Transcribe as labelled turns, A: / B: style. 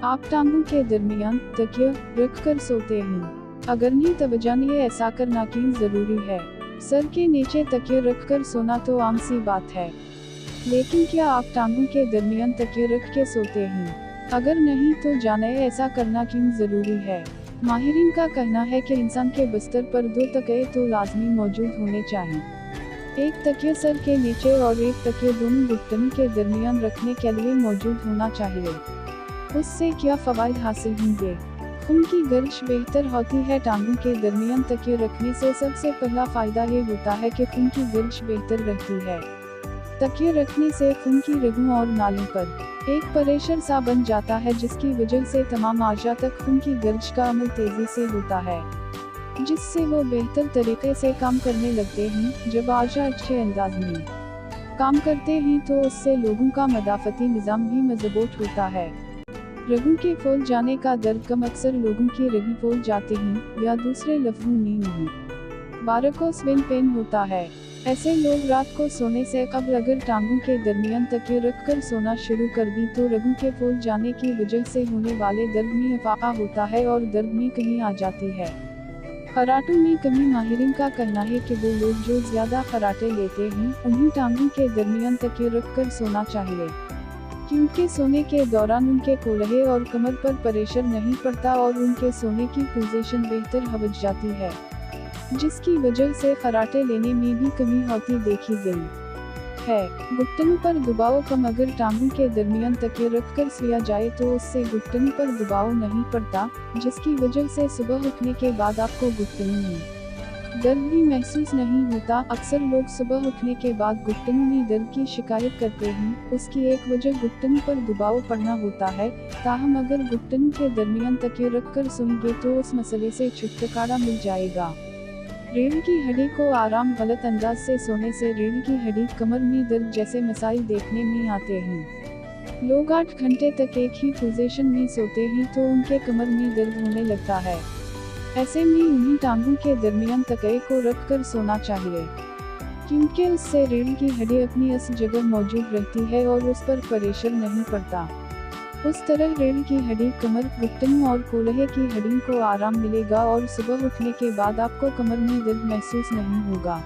A: आप टांगों के दरमियान तकिया रख कर सोते हैं? अगर नहीं तो जानिए ऐसा करना क्यों ज़रूरी है। सर के नीचे तकिया रख कर सोना तो आम सी बात है, लेकिन क्या आप टांगों के दरमियान तकिया रख के सोते हैं? अगर नहीं तो जानिए ऐसा करना क्यों ज़रूरी है। माहिरीन का कहना है कि इंसान के बिस्तर पर 2 तकिए तो लाजमी मौजूद होने चाहिए। एक तकिया सर के नीचे और एक तकिया दोनों घुटनों के दरमियान रखने के लिए मौजूद होना चाहिए। उससे क्या फ़वाइद हासिल होंगे? खून की गर्श बेहतर होती है। टांगों के दरमियान तकिया रखने से सबसे पहला फ़ायदा ये होता है कि खून की गर्श बेहतर रहती है। तकिया रखने से खून की रगों और नालों पर एक प्रेशर सा बन जाता है, जिसकी वजह से तमाम आज़ा तक खून की गर्श का अमल तेज़ी से होता है, जिससे वो बेहतर तरीके से काम करने लगते हैं। जब आज़ा अच्छे अंदाज में काम करते हैं तो उससे लोगों का मदाफ़ती निज़ाम भी मजबूत होता है। रगों के फूल जाने का दर्द कम अक्सर लोगों की रगें फूल जाती हैं, या दूसरे लफ्ज़ों में नहीं बारकों स्विंग पेन होता है। ऐसे लोग रात को सोने से कबल अगर टांगों के दरमियान तकिया रख कर सोना शुरू कर दी तो रगों के फूल जाने की वजह से होने वाले दर्द में इजाफा होता है और दर्द में कमी आ जाती है। खराटों में कमी। माहिरीन का कहना है कि वो लोग जो ज़्यादा खराटे लेते हैं उन्हें टांगों के दरमियान तकिया रख कर सोना चाहिए, क्योंकि सोने के दौरान उनके कोल्हे और कमर पर प्रेशर नहीं पड़ता और उनके सोने की पोजीशन बेहतर हो जाती है, जिसकी वजह से खराटे लेने में भी कमी होती देखी गई है। घुटनों पर दबाव कम। अगर टांगों के दरमियान तकिया रख कर सोया जाए तो उससे घुटनों पर दबाव नहीं पड़ता, जिसकी वजह से सुबह उठने के बाद आपको घुटनों में दर्द भी महसूस नहीं होता। अक्सर लोग सुबह उठने के बाद घुटनों में दर्द की शिकायत करते हैं। उसकी एक वजह घुटनों पर दबाव पड़ना होता है। ताहम अगर घुटनों के दरमियान तकिया रख कर सोएंगे तो उस मसले से छुटकारा मिल जाएगा। रीढ़ की हड्डी को आराम। गलत अंदाज से सोने से रीढ़ की हड्डी, कमर में दर्द जैसे मसाइल देखने में आते हैं। लोग 8 घंटे तक एक ही पोजीशन में सोते हैं तो उनके कमर में दर्द होने लगता है। ऐसे में उन्हें टांगों के दरमियान तकिए को रख कर सोना चाहिए, क्योंकि उससे रीढ़ की हड्डी अपनी अस जगह मौजूद रहती है और उस पर प्रेशर नहीं पड़ता। उस तरह रीढ़ की हड्डी, कमर, घुटनों और कोल्हे की हड्डियों को आराम मिलेगा और सुबह उठने के बाद आपको कमर में दर्द महसूस नहीं होगा।